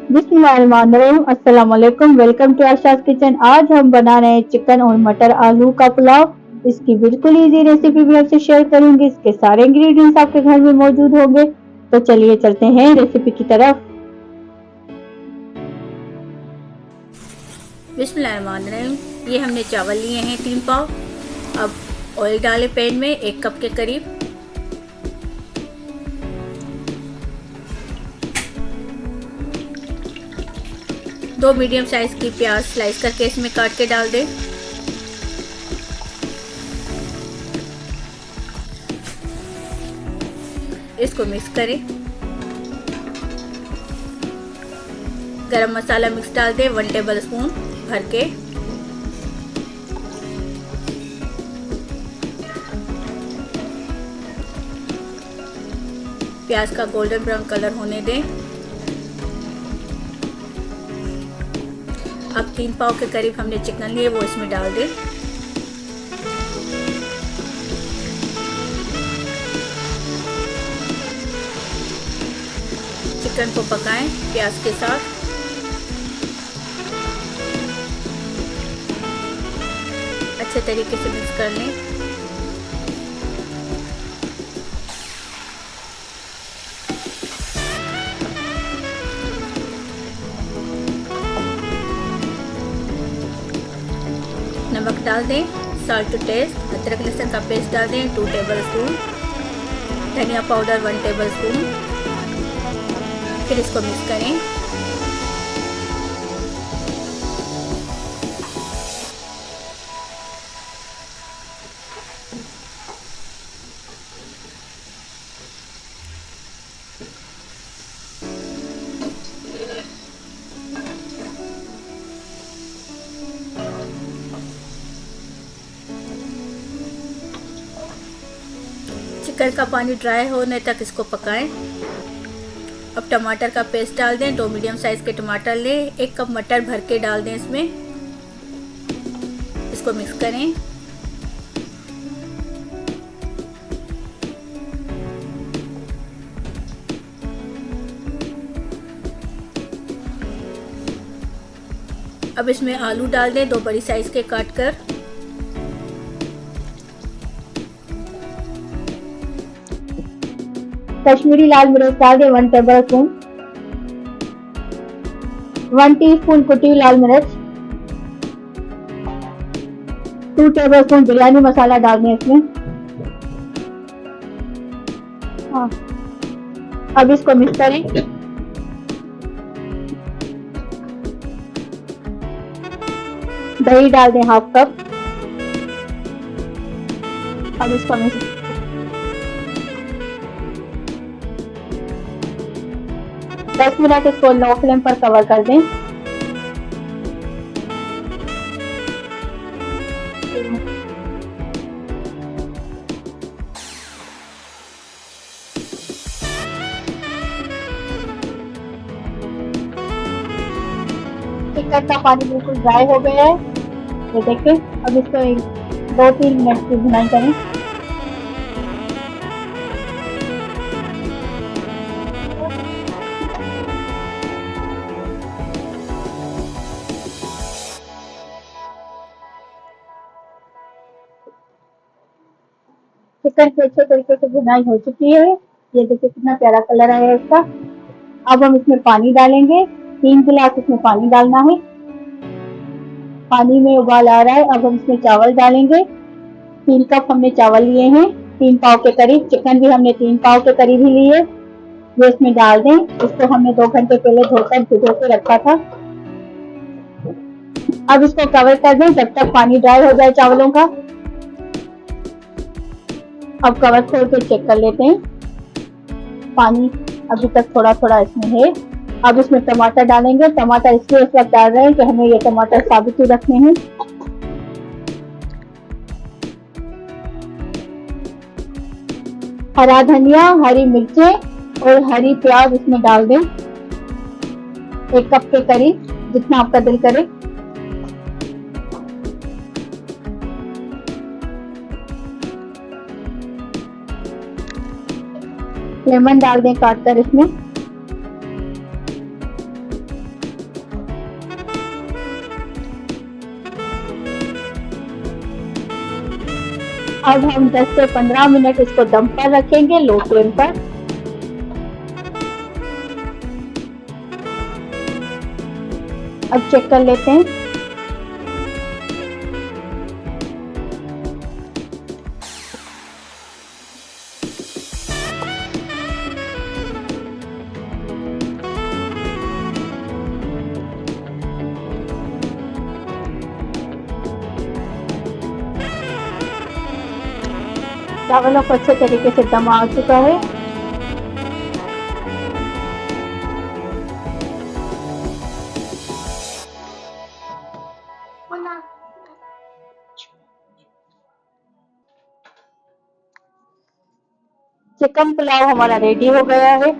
बिस्मिल्लाहिर्रहमानिर्रहीम। अस्सलाम वालेकुम। Welcome to Asha's kitchen. आज हम बना रहे हैं चिकन और मटर आलू का पुलाव। इसकी बिल्कुल इजी रेसिपी भी आपसे शेयर करूंगी। इसके सारे इंग्रेडिएंट्स आपके घर में मौजूद होंगे। तो चलिए चलते हैं रेसिपी की तरफ। बिस्मिल्लाहिर्रहमानिर्रहीम। ये हमने चावल लिए हैं 3 पाव। अब ऑयल डालें पैन में 1 कप के करीब। दो मीडियम साइज की प्याज स्लाइस करके इसमें काट के डाल दें। इसको मिक्स करें। गरम मसाला मिक्स डाल दें 1 टेबल स्पून भर के। प्याज का गोल्डन ब्राउन कलर होने दें। अब 3 पाव के करीब हमने चिकन लिए वो इसमें डाल दें। चिकन को पकाएं प्याज के साथ। अच्छे तरीके से मिक्स कर लें। नमक डाल दें, सॉल्ट टू टेस्ट। अदरक लहसुन का पेस्ट डाल दें 2 टेबल स्पून। धनिया पाउडर 1 टेबल स्पून। फिर इसको मिक्स करें। चिकन का पानी ड्राई होने तक इसको पकाएं। अब टमाटर का पेस्ट डाल दें। 2 मीडियम साइज के टमाटर लें। 1 कप मटर भर के डाल दें इसमें। इसको मिक्स करें। अब इसमें आलू डाल दें 2 बड़ी साइज के काट कर। कश्मीरी लाल मिर्च डाल दें 1 टेबल स्पून। 1 टीस्पून कुटी हुई लाल मिर्च। 2 टेबल स्पून बिरयानी मसाला डाल दें इसमें। अब इसको मिक्स करें। दही डाल दें 1/2 कप। अब इसको मिक्स 10 मिनट इसको लो फ्लेम पर कवर कर दें। चिकन का पानी बिल्कुल ड्राई हो गया है, ये देखिए। अब इसको 2-3 मिनट की भुनाई करें। चिकन की अच्छे तरीके से भुनाई हो चुकी है। ये देखिए कितना प्यारा कलर आया है इसका। अब हम इसमें पानी डालेंगे। 3 गिलास इसमें पानी डालना है। पानी में उबाल आ रहा है। अब हम इसमें चावल डालेंगे। 3 कप हमने चावल लिए हैं, 3 पाव के करीब। चिकन भी हमने 3 पाव के करीब ही लिए। ये इसमें डाल दें। इसको हमने 2 घंटे पहले धोकर भिगो के रखा था। अब इसको कवर कर दें जब तक पानी ड्राई हो जाए चावलों का। अब कवर खोल के चेक कर लेते हैं। पानी अभी तक थोड़ा थोड़ा इसमें है। अब इसमें टमाटर डालेंगे। टमाटर इसलिए इस वक्त डाल रहे हैं कि हमें ये टमाटर साबुत ही रखने हैं। हरा धनिया, हरी मिर्चें और हरी प्याज इसमें डाल दें 1 कप के करीब, जितना आपका दिल करे। लेमन डाल दें काट कर इसमें। अब हम 10 से 15 मिनट इसको दम पर रखेंगे, लो फ्लेम पर। अब चेक कर लेते हैं। चावलों को अच्छे तरीके से दम आ चुका है। चिकन पुलाव हमारा रेडी हो गया है।